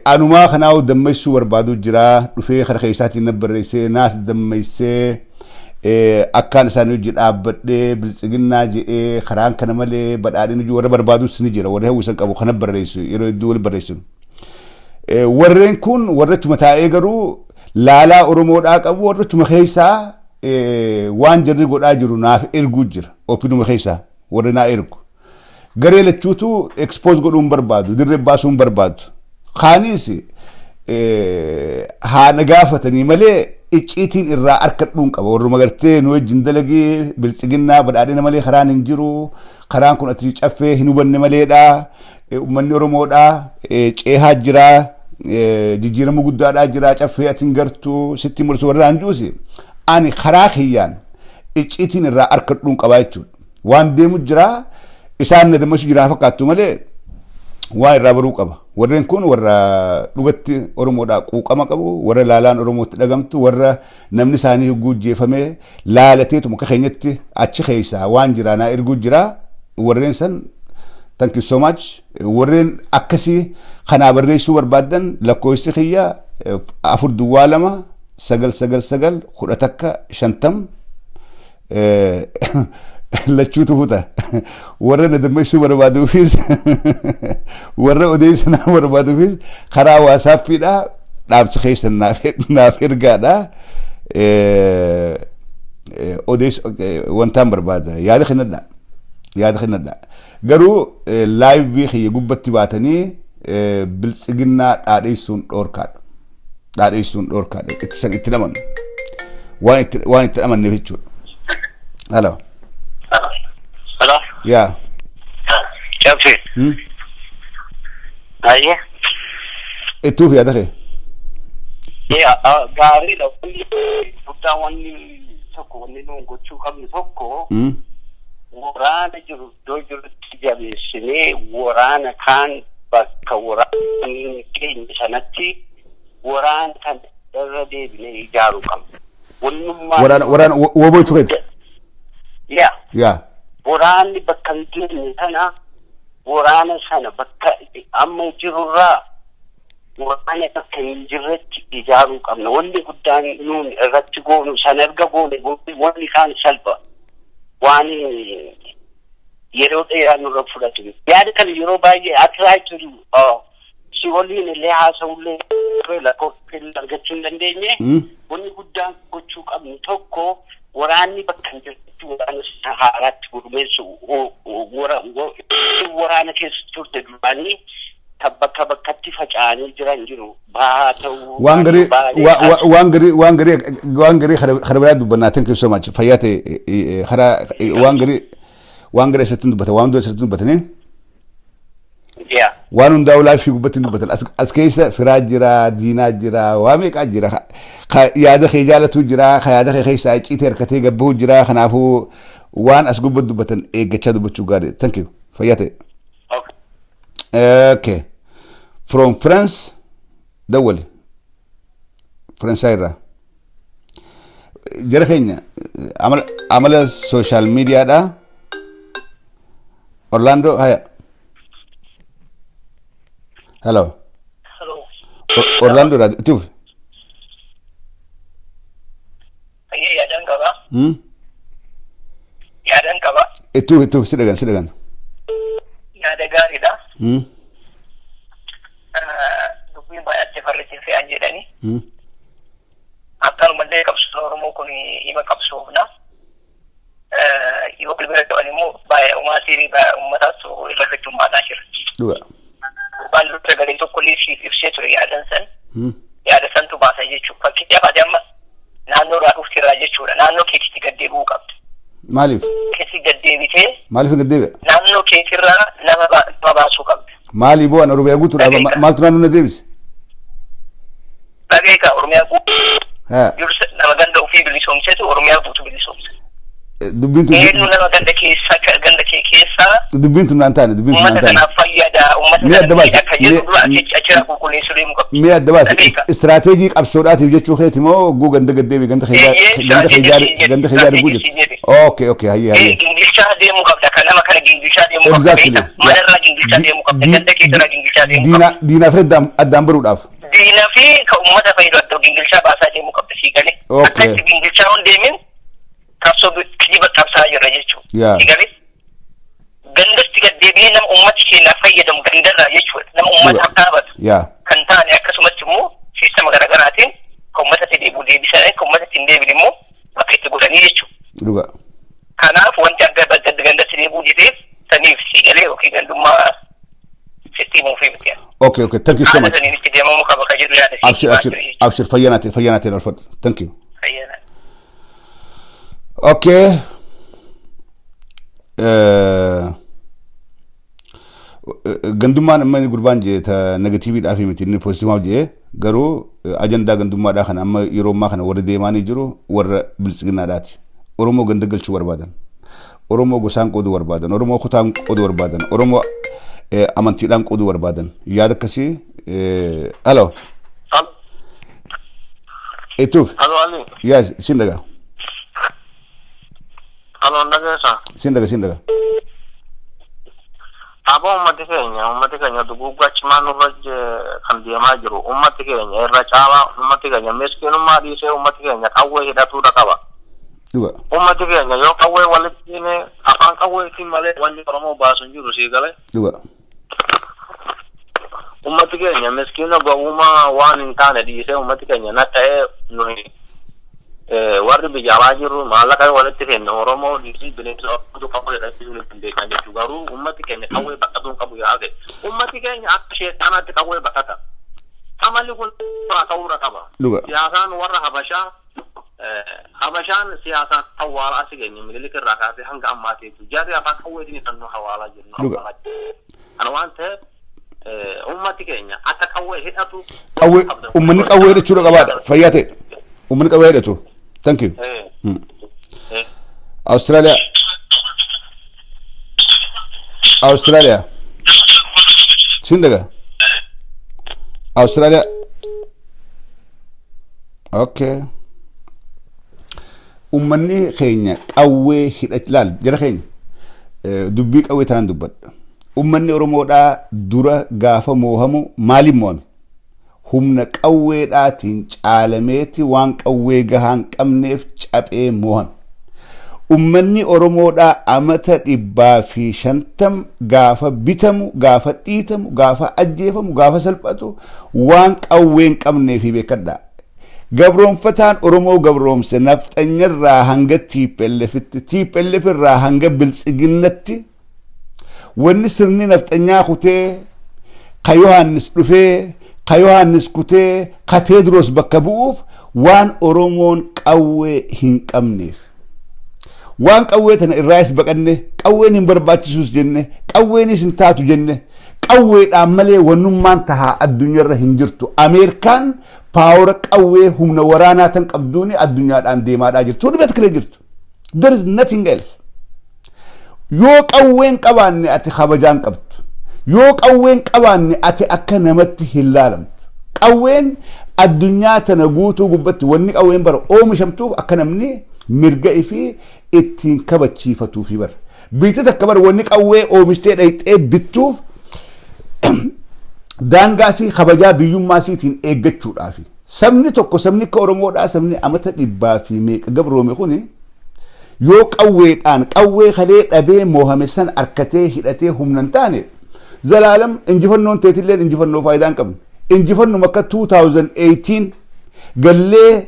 anumaa kanaa dammeessuu barbaadu jira dhufee kara keessaatiin na barreessee naas dammeessee akkaan isaanii hojii dhaabbadhee biltsiginnaa jedhee karaan kana malee badhaadhina jiru warra barbaadus ni jira warra hawwisan qabu kana barreessu yeroo hedduu wal barreessinu. Warreen kun warra chuma taa'ee garuu laalaa Oromoodhaa qabu warra chuma keessaa waan jarri godhaa jiru naaf erguu jira opinuma keessaa warra naa ergu. Garee lachuutu expose godhuun barbaadu dirree baasuun barbaadu. Kaanis haana gaafatanii malee icciitiin irraa harkadhuun qaba warra magartee nu wajjin dalagee biltsiginnaa badhaadhina malee karaan hin jiru karaan kun ati caffee hin hubanne maleedha uummanni Oromoodha ceehaa jira jijjiirama guddaadhaa jira caffee ati hin gartuu sitti mul'isu warra hanjuusi ani karaa kiyyaan icciitiin irraa harkadhuun qabaa jechuudha waan deemu jira isaan na dammasu jiraa fakkaattu malee waan irraa baruu qaba. Warreen kun warra dhugatti Oromoodhaa quuqama qabu warra laalaan Oromootti dhagamtu warra namni isaanii guujjeeffamee laalateetu muka keenyatti achi keessaa waan jiraa naa erguu jira warreen san thank you so much warreen akkasii kanaa barreessuu barbaadan lakkoofsi kiyya 429 lachuutu futa warra na dammeessuu barbaaduufis warra odeessanaa barbaaduufis karaa waasaappiidha dhaamsa keessan naaf ergaadha wantaan barbaada yaada kennadha garuu laayivii kiyya gubbatti baatanii biltsiginnaa dhaadheessuun dhoorkaadha itti dhaman waan itti dhamanneef jechuudha. Hello. Hello. Yeah. Chafi. Aye. Itu fi adake. Gari da kulli buta wani soko wani no gochu kam soko. Warana jiru dojo tijabe sine warana kan bakka warana kin sanatti warana kan darade bine jaru kam. Warana wobo chuket. Yeah. Yeah. Waraanni bakka hin sana waraana sana bakka amma jirurraa waraana bakka hin jirretti ijaaruu qabna. Wanni guddaan nuun irratti goonu sana erga goone wanni kaan salpha waan yeroo dheeraa nurra fudhatu. Yaada kana yeroo baay'ee atiraay turu si waliin illee haasa'ullee lakkoofsa argachuu hin dandeenye wanni guddaan gochuu qabnu tokko waraanni bakka hin jirretti waraana haaraatti gurmeessu waraana keessa turte duraanii bakka bakkatti faca'anii jiran jiru bahaa ta'uu waan garii kana biraa dubbannaa thank you so much fayyaate waan garii isatti dubbata waan hundoo isatti dubbatanii waan hundaa'u laafii gubbatti dubbatan as keessa firaa jira diinaa jira waa meeqaa jira yaada kee jaalatu jira yaada kee keessaa icciitii harkatee gabbahuu jira kanaafuu waan as gubbatti dubbatan eeggachaa dubbachuu gaarii thank you fayyaate. Okay. From France dawwali Faransaay irraa jara keenya amala social mediaadha Orlando haya. Hello. Orlando radio tu. Aye yadan kaba. Yadan kaba. Itu silakan. Yada gaariidha. Dubbiin baay'aatti farriitiin fe'an jedhani. Akkanumallee qabsoo Oromoo kun ima qabsoofna. Yoo bilbila ta'an immoo baay'ee umaatii uummataas irratti jira. Dhuga. Waan lubta galee tokko liifsiif ibsee ture yaadan san. Yaada santu baasa jechuudha. Fakkii dhaabaa amma naannoo irraa dhuftirraa jechuudha. Naannoo keetitti gaddeebi'uu qabdu. Maaliif? Keetti gaddeebitee. Maaliif gaddeebi'a? Naannoo keetirraa nama baasuu qabdu. Maali bu'aan Oromiyaa guutuudha maaltu naannoo na deebise? Dhageeka Oromiyaa guutuu. Nama ganda ofii bilisoomsetu Oromiyaa guutuu bilisoomse. Dubbiintu eenyu nama ganda keessa dubbiintu naan taane dubbiintu naan ummata taane. kanaaf fayyada ummata kanaaf akka jedhu dura achira qulqulleessuu deemu qabdi. Mee adda baase istiraatejii qabsoodhaatiif jechuu keeti moo guu ganda gaddeebi ganda keeyyaa dubuu jirti. Okay hayyee. Gingilchaa deemu qabda kan nama kana gingilchaa deemu qabda. Manarraa gingilchaa deemu qabda ganda keessarraa gingilchaa deemu qabda. Diinaaf addaan baruudhaaf. Diinaa fi ka ummata fayyadu adda gingilchaa baasaa deemu qabda sii galee. Akkatti gingilchaa hun deemin qabsoo kijiba qabsaa jirra jechuudha. Sii galee. Gandatti gaddeebi'ee nama ummati keenya fayyadamu gandarraa jechuudha. Nama ummata dhaabatu. Kan taane akkasumatti immoo siistama garaagaraatiin kan uummatatti deebisanii kan uummatatti hin deebine immoo bakka itti godhanii jechuudha. Kanaaf wanti adda gandatti deebuu dideef saniif sii galee yookiin gandummaa sitti himuu fi miti. Okay, thank you so much. Haala itti deemamuu qaba ka jedhu yaada. Abshir fayyanaatiin alfadhu. Thank you. Okay. Gandummaan amma gurbaan jee ta negatiiviidhaa fi miti inni poozitiivaaf jee garuu ajandaa gandummaadhaa kana amma yeroo ammaa kana warra deemaanii jiru warra bilisiginnaadhaati. Oromoo ganda galchuu barbaadan. Oromoo gosaan qooduu barbaadan. Oromoo kutaan qooduu barbaadan. Oromoo amantiidhaan qooduu barbaadan. Yaada akkasii hello. Etuuf. Hello Ali. Yes, sin daga. Hello Nagasa. Sin daga. Aba ummati keenya duguuggaa cimaa nurra kan deemaa jiru ummati keenya irra caalaa ummati keenya miskiinummaa dhiisee ummati keenya qawwee hidhatuudha qaba. Ummati keenya yoo qawwee walitti hime afaan qawweetiin malee wanni Oromoo baasu hin jiru sii galee. Ummati keenya miskiina gowwumaa waan hin taane dhiisee ummati keenya na ta'ee nuyi warri biyya alaa jirru maallaqa walitti kenna Oromoo dhiisii bineensa Oromoo qawwee hidhachuu hin beekan jechuu garuu ummati keenya qawwee baqatuun qabu yaade ummati keenya akka sheexaanaatti qawwee baqata amalli kun ta'uura qaba siyaasaan warra habashaan siyaasaan hawaalaa si keenya mililik irraa kaasee hanga ammaateetu jarri afaan qawweetiin kan nu hawaalaa jirnu kana waan ta'eef ummati keenya akka qawwee hidhatu ummanni qawwee hidhachuudha qabaadha fayyaa ta'e ummanni qawwee hidhatu. Thank you. Australia. Sindaga. Australia. Okay. Ummanni keenya qawwee hidhachlaal jara keenya dubbii qawwee tanaan dubbadha. Ummanni Oromoodhaa dura gaafa moohamu maaliif moohame? Humna qawweedhaatiin caalameeti waan qawwee gahaan qabneef caphee moohame. Ummanni Oromoodhaa amata 150 gaafa bitamu, gaafa dhiitamu, gaafa ajjeefamu, gaafa salphatu waan qawween qabneef beekadha. Gabroonfataan Oromoo gabroomse nafxanyarraa hanga TPLFitti, TPLFirraa hanga biltsiginnatti wanni sirni nafxanyaa kutee ka Yohaannis dhufee ka Yohaannis kutee ka Teedros bakka bu'uuf waan Oromoon qawwee hin qabneef. Waan qawwee tana irraas baqanne qawween hin barbaachisus jenne qawweenis hin taatu jenne qawweedhaan malee wannummaan tahaa addunyaarra hin jirtu. Ameerikaan paawara qawwee humna waraanaa tan qabduuni addunyaadhaan deemaadhaa jirtu. Hundi beektilee jirtu. There is nothing else. Yoo qawween qabaanne ati kabajaan qabdu. Yoo qawween qabaanne ati akka namatti hin laalamtu. Qawween addunyaa tana guutuu gubbatti wanni qawween bara oomishamtuuf akka namni mirga ifii ittiin kabachiifatuufi bara. Biitti takka bara wanni qawwee oomishtee dhayxee bittuuf daangaasii kabajaa biyyummaasiitiin eeggachuudhaafi. Sabni tokko sabni akka Oromoodhaa sabni amata 100 fi meeqa gabroome kuni yoo qawweedhaan qawwee kalee dhabee moohame san arkatee hidhatee humnan taane zalaalam injifannoon teetilleen injifannoo faayidaan qabne. Injifannuma akka 2018 gallee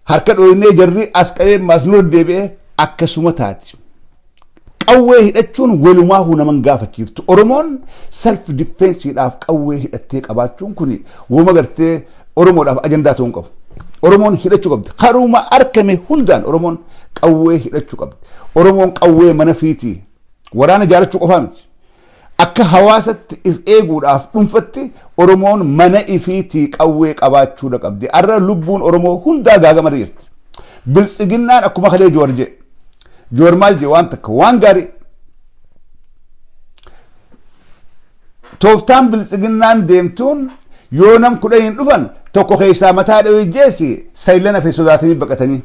harka dhoyinee jarri as qabee masnoon deebi'ee akkasuma taati. Qawwee hidhachuun walumaa hunaman gaafachiiftu. Oromoon self defensiidhaaf qawwee hidhattee qabaachuun kuni woma gartee Oromoodhaaf ajandaa ta'uu qabu. Oromoon hidhachuu qabdi. Karuma arkame hundaan Oromoon qawwee hidhachuu qabdi. Oromoon qawwee mana fiitii waraana jaarachuu qofaa miti. Akka hawaasatti if eeguudhaaf dhuunfatti Oromoon mana ifiitii qawwee qabaachuudha qabdi. Arra lubbuun Oromoo hundaa gaagama jirti. Biltsiginnaan akkuma kalee Joorjee جورمال جوان تك وان غاري توفتان بالسجنان ديمتون يونم كلين دفن توكو خيسا متى دو جيسي سايلنا في سوداتني بقتني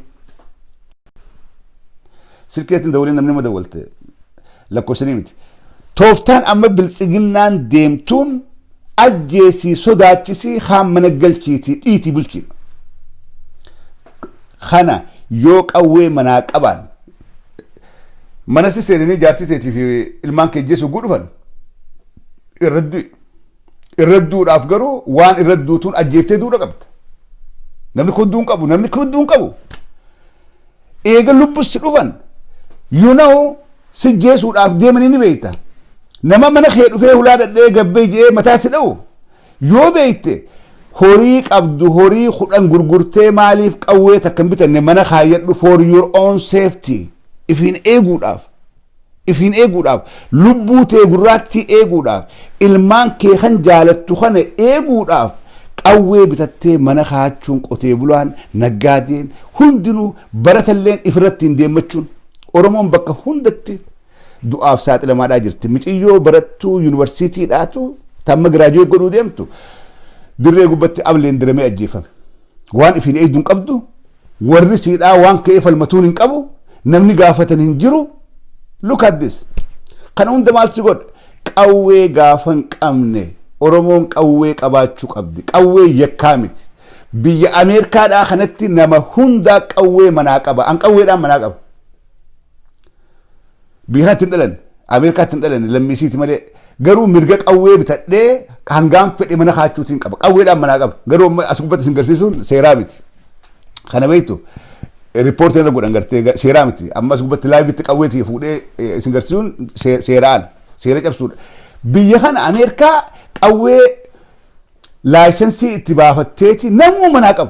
سلكيت دولين من ما دولت لكو سنيمتي توفتان اما بالسجنان ديمتون اجيسي سوداتشي خام منقلشيتي ايتي بلشي خنا يوك اوي مناقبان مناسي سيريني جارتي تيتي في المان كيجيسو غودفن الردو رافقرو وان الردو تون اجيفتي دو رقبت نمني كودون قبو ايغا لبس دفن يونو سجيسو راف ديمني بيتا نما من خير في اولاد دي غبي جي متى سدو يو بيت هوريك عبدو هوري خدان غرغرتي ماليف قوي تكمبتن من خايد فور يور اون سيفتي ifin eeguudhaaf lubbuu tee gurraatti eeguudhaaf ilmaan kee kan jaalattu kana eeguudhaaf qawwee bitattee mana kaachuun qotee bulaan naggaadeen hundinuu baratalleen ifirratti hin deemachuun oromoon bakka hundatti du'aaf saaxilamaadhaa jirti miciyyoo barattuu yuunivarsiitiidhaatu tamma giraajuweet godhuu deemtu dirree gubbatti ableen diramee ajjeefame waan ifin eegduun qabdu warri siidhaa waan ka'ee falmatuun hin qabu namni gaafatan hin jiru look at this kana hunda maaltu god qawwee gaafan qabne oromoon qawwee qabaachuu qabdi qawwee yakkaa miti biyya ameerikaadhaa kanatti nama hunda qawwee manaa qaba an qawweedhaan manaa qaba biyya kanatti hin dhalan ameerikaatti hin dhalan lammisiiti malee garuu mirga qawwee bitadhee hangaan fedhe mana kaachuutiin qaba qawweedhaan manaa qaba garuu as gubbatti isin garsiisuun seeraa miti kana beektu ريبورت انا غودان غرتي سيرامتي اما سغبت لايف تقويتي فودي سينغرسون سيران سيره جبسود بيهان امريكا قوي لايسنسي اتبافتيتي نمو مناقب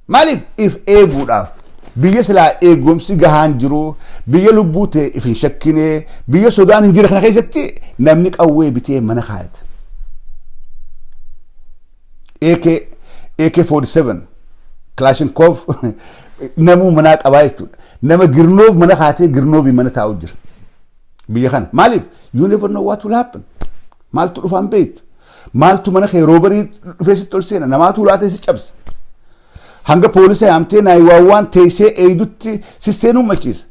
مالف اف اي غوداف بيسلا اي غومسي غهان جرو بيه لبوتي افين شكيني بيه سودان انجير خنا خيستي نمني قوي بتي منخات AK 47 كلاشنكوف نمو مناك أبايتو نما غرنوف منا خاتي غرنوفي منا تاوجر بيخان مالف you never know what will happen مالتو رفان بيت مالتو منا خي روبري فيس تولسينا نماتو لاتي سيچبس هنگا پوليسي امتي نايواوان تيسي ايدوتي سيستينو ملچيس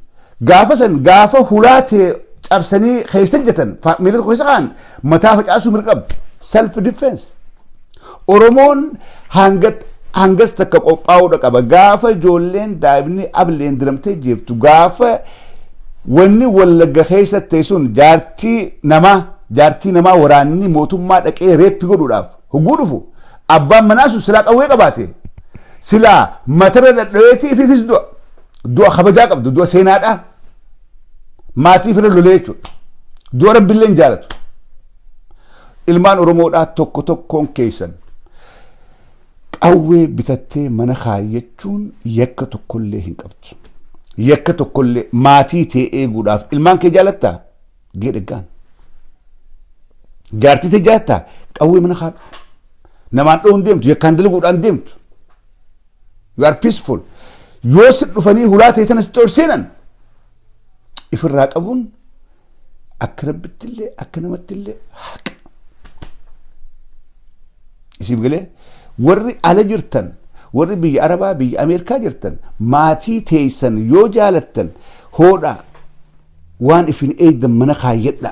غافا هولاتي چبسني خيسجتن ميلت خويسان متا فچاسو مرقب سيلف ديفنس اورومون hangas takka qophaa'uu qaba gaafa ijoolleen daa'imni ableen diramtee jeeftu gaafa wanni wallagga keessatti sun jaartii namaa waraanni mootummaa dhaqee reeppi godhuudhaaf hoguu dhufu abbaan manaa sun silaa qawwee qabaate silaa matara dhadhaweetii ififis du'a kabajaa qabdu du'a seenaadhaa maatii fira lolee jechuudha du'a rabbiillee hin jaalatu ilmaan oromoodhaa tokkoon keessan qawwee bitattee mana kaayyachuun yakka tokkollee hin qabdu yakka tokkollee maatii tee eeguudhaaf ilmaan kee jaalattaa geedhaggaan jaartii tee jaalattaa qawwee mana kaadhu namaan dhoon deemtu yakkaan dalaguudhaan deemtu you are peaceful yoo si dhufanii hulaa ta'e tana sitti ol seenan ifirraa qabuun akka rabbittillee akka namattillee haqa isiif galee warri ala jirtan warri biyya arabaa biyya ameerikaa jirtan maatii teessan yoo jaalattan hoodha waan ifin eegdan mana kaayyadha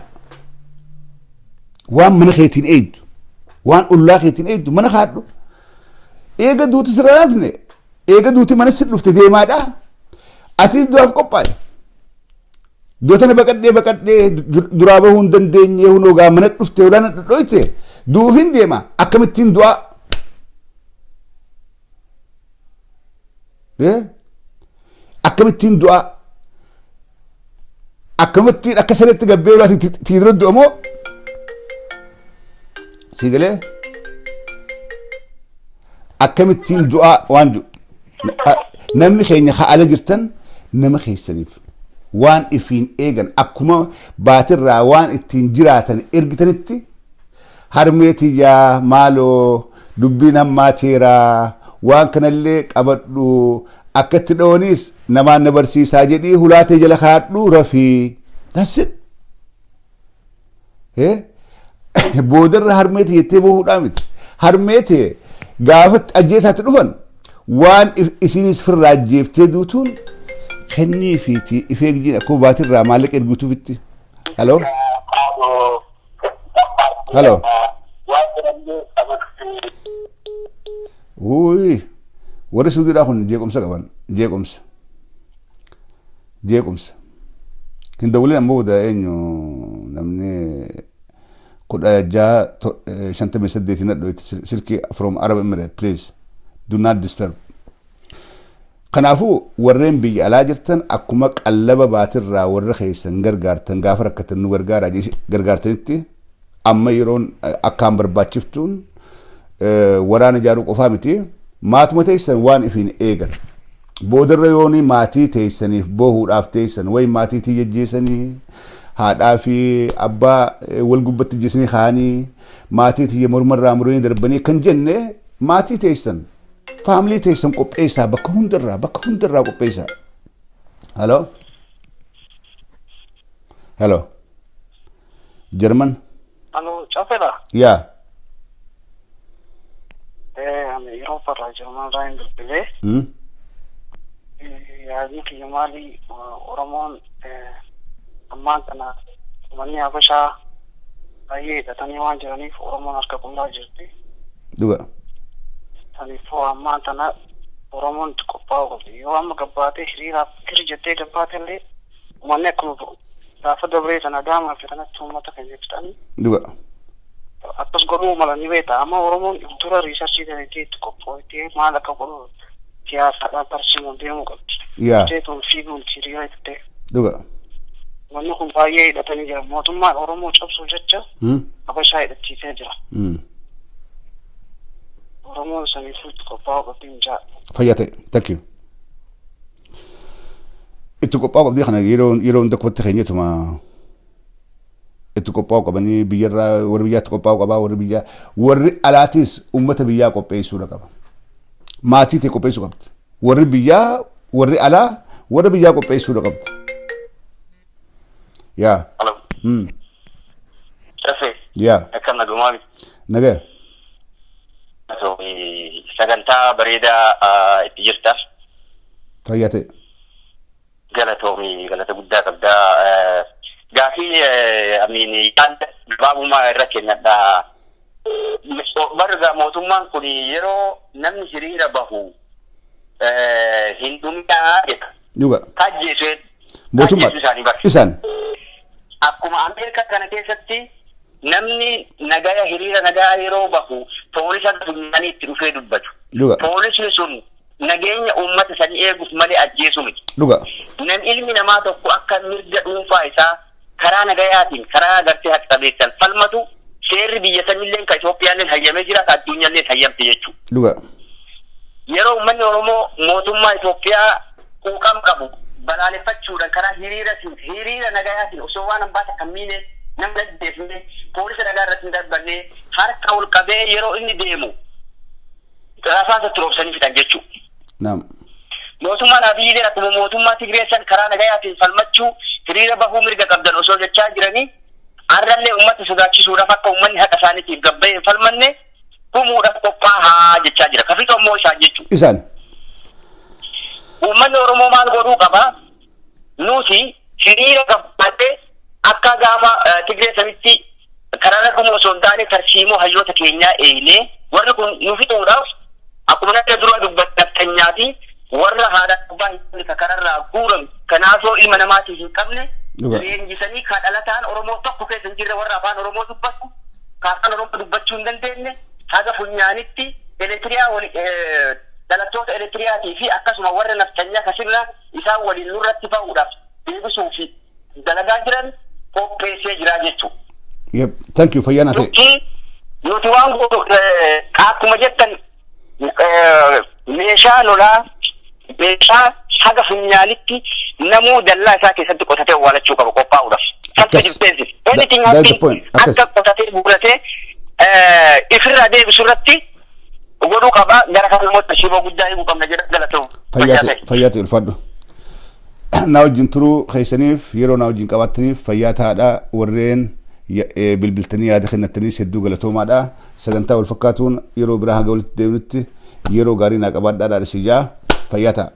waan mana keetiin eegdu waan ullaa keetiin eegdu mana kaadhu eega duuti sirraafne eega duuti mana si dhufte deemaadha ati du'aaf qophaa'e dootana baqadhee duraa bahuu hin dandeenye hunoo gaa mana dhufte olaana dhadhoyte duufin deema akkamittiin du'aa akkamittiin du'a akkamittiin akka sanitti gabbee ulaati tiidira du'amoo sii galee akkamittiin du'a waan namni keenya haala jirtan nama keessaniif waan ifiin eegan akkuma baatirraa waan ittiin jiraatan ergitanitti harmeetiyyaa maaloo dubbiin hammaateeraa waan kanallee qabadhu akkatti dhoonis namaan na barsiisaa jedhii hulaatee jala kaadhuu rafii that's it boodarra harmeeti jettee bohuudhaa miti harmeeti gaafatti ajjeesaatti dhufan waan isinis firraa ajjeeftee duutuun kennii fiiti ifeegjiin akkuma baatirraa maallaqa erguutuufitti halo halo uy warri suudiidhaa kun jeequmsa qaban jeequmsa hin dawwalin ammoo da eenyu namni kudha jaha 58 nadho silkii from Arab Emirates please do not disturb kanaafuu warreen biyya alaa jirtan akkuma qallaba baatirraa warra keessan gargaartan gaafa rakkatan nu gargaartanitti amma yeroon akkaan barbaachiftuun waraana ijaaruu qofaa miti maatuma teessan waan ifiin eegan boodarra yooni maatii teessaniif bohuudhaaf teessan way maatii tiyajjeessanii haadhaa fi abbaa wal gubbatti jisanii kaanii maatii tiyya mormarraa muranii darbanii kan jenne maatii teessan faamilii teessan qopheessaa bakka hundarraa qopheessaa hello German Hallo, Chafela. Yeah. Europa ra German rain bile. Ya ki Mali Oromon amma kana mani abasha aye da tani wan jirani Oromon arka kumla jirti. Duga. Tani fo amma tana Oromon ko pawo yo amma gabbate hirira kirjete gabbate le manne ko Rafa dobre sana dama fitana tumata kan jiptani. Duga. Atas guru malah ni beta ama Oromon ultura research itu ko poite mala ka guru kia sada persimmon demo ko. Yeah. Itu figun siriya itu. Duga. Manne ko baye da tani jara motumma Oromo chapsu jacca. Apa shay da tite jara. Oromo sani fut ko pawo ko tinja. Fayyate, thank you. Itu ko pawo di kana yeroon da ko txeñetuma itu ko pawo bani biyarra war biyat ko pawo ba war biya war alatis ummata biya ko peysu da kaba mati te ko peysu kabt war biya war ala war biya ko peysu da kabt ya Halo. Shafi. ya Akan nagumami. naga So, saganta barida itti jirta. fayyate Galatoomii galata guddaa qabda. Gaafii amini baabuma irra kennadha. Barga mootummaan kun yeroo namni hiriira bahu hin dhuminaa jedha. duga Tajjeesee mootummaa isan akkuma Ameerikaa kana keessatti namni nagaya hiriira nagaa yeroo bahu poolisa funyaanii itti dhufee dubbatu. duga Poolisni sun nageenya uummata sanii eeguuf malee ajjeesu miti. duga Ilmi namaa tokko akka mirga dhuunfaa isaa karaa nagayaatiin karaa agartee haqabeessan falmatu seerri biyya sanillee ka Itoophiyaallee hayyamee jira ka addunyaallee hayyamte jechuudha. duga Yeroo uummanni Oromoo mootummaa Itoophiyaa quuqam qabu balaaleffachuudhaan karaa hiriira nagayaatiin osoo waan hambaata kan miine namni ajjeefne poolisa nagaa irratti hin darbanne harka ol qabee yeroo inni deemu rasaasa roobsanii fixan jechuudha. naam Mootummaan Abiyyiilee akkuma mootummaa Tigreessan karaa nagayaatiin falmachuu hiriira bahuu mirga qabdan osoo jechaa jiranii har'allee uummata sodaachisuudhaaf akka uummanni haqa isaaniitiif gabbee hin falmanne humuudhaaf qophaa'aa jechaa jira. Kafixoo immoo isaan jechuudha. isan Uummanni Oromoo maal godhuu qaba? Nuti hiriira gabbaatee akka gaafa Tigreessanitti karaa raguma osoo hin taane tarsiimoo hayyoota keenyaa eeynee warri kun nu fixuudhaaf akkuma natti dura dubbattanyaa fi warra haadha abbaa hin kararraa guuran kanaafoo ilma namaatiif hin qabne leenjisanii kan dhalataan Oromoo tokko keessa hin jirre warra afaan Oromoo dubbatu afaan Oromoo dubbachuu hin dandeenye haga funyaanitti dhalattoota Eritiriyaatii fi akkasuma warra naftanyaa kasirra isaan waliin nurratti ba'uudhaaf deebisuu fi dalagaa jiran qopheessee jiraa jechuudha. yep thank you fayyana ta'e nuti waan godhu akkuma jettan meeshaa lolaa meeshaa haga funyaanitti namuu dallaa isaa keessatti qotatee awwaalachuu qaba qophaa'uudhaaf. Self-defensive. Anything happening akka qotatee guuratee ifirraa deebisu irratti godhuu qaba gara kan namoota shiboo guddaa eeguu qabna jedha galata'u. فياتي الفضل ناوجين ترو خيسنيف يرو ناوجين قباتنيف فيات هذا ورين بالبلتنية دخلنا التنيس يدو قلتو مادا سجنتا والفكاتون يرو براها قولت ديونتي يرو غارينا قبات دادا رسيجا فياتا